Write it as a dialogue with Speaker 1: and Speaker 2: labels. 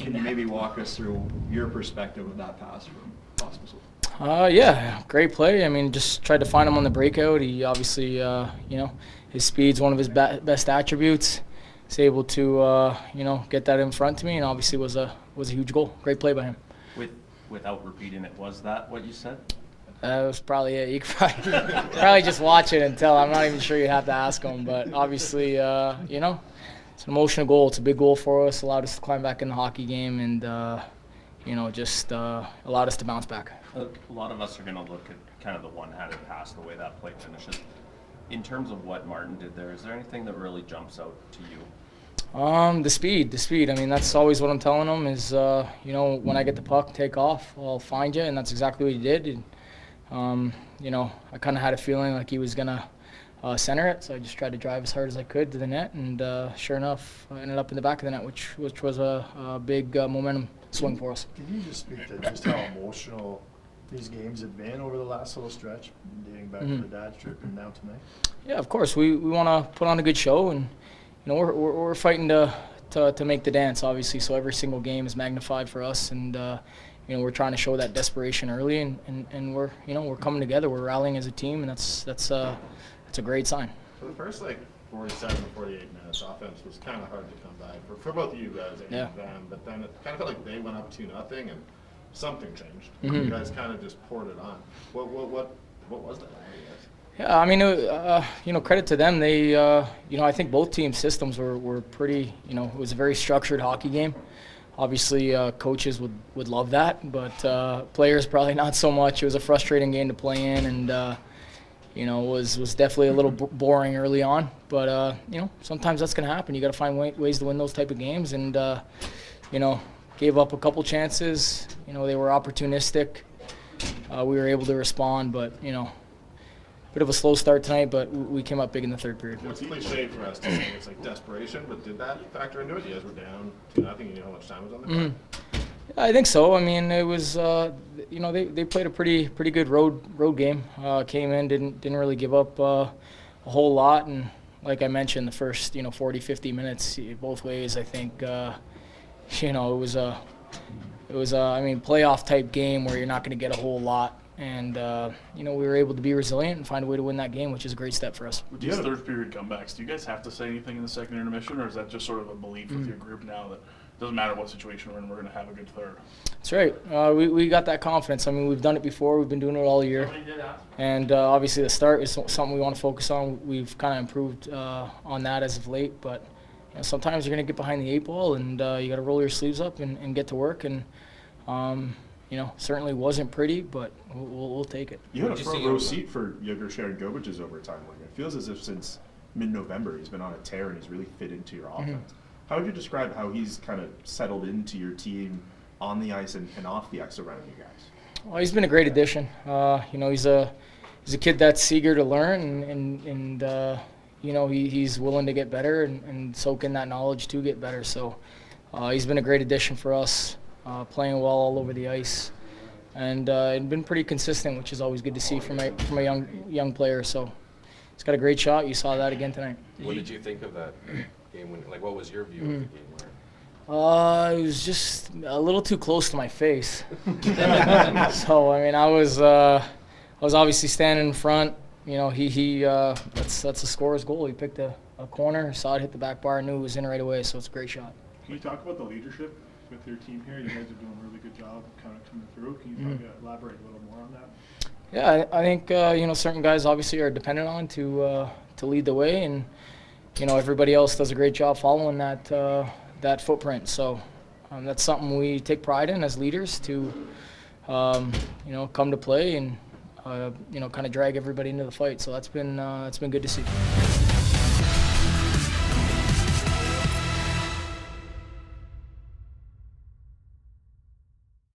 Speaker 1: Can you maybe walk us through your perspective of that pass from Rasmussen?
Speaker 2: Yeah, great play. I mean, just tried to find him on the breakout. He obviously, his speed's one of his best attributes. He's able to, get that in front of me, and obviously was a huge goal. Great play by him.
Speaker 3: Without repeating it, was that what you said?
Speaker 2: That was probably it. You could probably just watch it and tell. I'm not even sure you have to ask him, but obviously, it's an emotional goal. It's a big goal for us. Allowed us to climb back in the hockey game, and just allowed us to bounce back.
Speaker 3: A lot of us are going to look at kind of the one-handed pass, the way that play finishes. In terms of what Martin did there, is there anything that really jumps out to you?
Speaker 2: The speed. I mean, that's always what I'm telling him is, when I get the puck, take off, I'll find you, and that's exactly what he did. And, I kind of had a feeling like he was going to center it, so I just tried to drive as hard as I could to the net, and sure enough, I ended up in the back of the net, which was a big momentum swing for us.
Speaker 4: Can you just speak to just how emotional these games have been over the last little stretch, dating back to the dad's trip and now tonight?
Speaker 2: Yeah, of course. We want to put on a good show, and we're fighting to make the dance, obviously. So every single game is magnified for us, and we're trying to show that desperation early, and we're coming together. We're rallying as a team, and that's a great sign.
Speaker 4: For the first 47 to 48 minutes, offense was kind of hard to come by for both of you guys and them. But then it kind of felt like they went up 2-0 and something changed. You guys kind of just poured it on. What was that?
Speaker 2: Yeah, I mean, credit to them. They, I think both team systems were pretty. It was a very structured hockey game. Obviously, coaches would love that, but players probably not so much. It was a frustrating game to play in, and was definitely a little boring early on. But sometimes that's going to happen. You got to find ways to win those type of games, and gave up a couple chances. They were opportunistic. We were able to respond, but bit of a slow start tonight, but we came up big in the third period.
Speaker 4: It's cliche for us to say it's like desperation, but did that factor into it? You guys were down 2-0. You knew how much time was on the clock.
Speaker 2: Yeah, I think so. I mean, it was they played a pretty good road game. Came in, didn't really give up a whole lot, and like I mentioned, the first 40, 50 minutes both ways. I think it was a playoff type game where you're not going to get a whole lot. And, we were able to be resilient and find a way to win that game, which is a great step for us.
Speaker 5: With these third period comebacks, do you guys have to say anything in the second intermission, or is that just sort of a belief with your group now that it doesn't matter what situation we're in, we're going to have a good third?
Speaker 2: That's right. We got that confidence. I mean, we've done it before. We've been doing it all year. And obviously the start is something we want to focus on. We've kind of improved on that as of late. But sometimes you're going to get behind the eight ball, and you got to roll your sleeves up and get to work. And certainly wasn't pretty, but we'll take it.
Speaker 6: You had a front row seat for Yegor Sharangovic's overtime win. It feels as if since mid-November he's been on a tear and he's really fit into your offense. How would you describe how he's kind of settled into your team on the ice and off the ice around you guys?
Speaker 2: Well, he's been a great addition. He's a kid that's eager to learn, and he's willing to get better and soak in that knowledge to get better. So he's been a great addition for us. Playing well all over the ice, and been pretty consistent, which is always good to see from a young player. So he's got a great shot. You saw that again tonight.
Speaker 7: What did you think of that game? What was your view of the game?
Speaker 2: It was just a little too close to my face. So I was obviously standing in front. That's a scorer's goal. He picked a corner, saw it hit the back bar, knew it was in right away. So it's a great shot.
Speaker 5: Can you talk about the leadership with your team here? You guys are doing a really good job kind of coming through. Can you probably elaborate a little more on that?
Speaker 2: Yeah, I think certain guys obviously are dependent on to lead the way, and everybody else does a great job following that footprint. So that's something we take pride in as leaders to come to play and kind of drag everybody into the fight. So that's been good to see.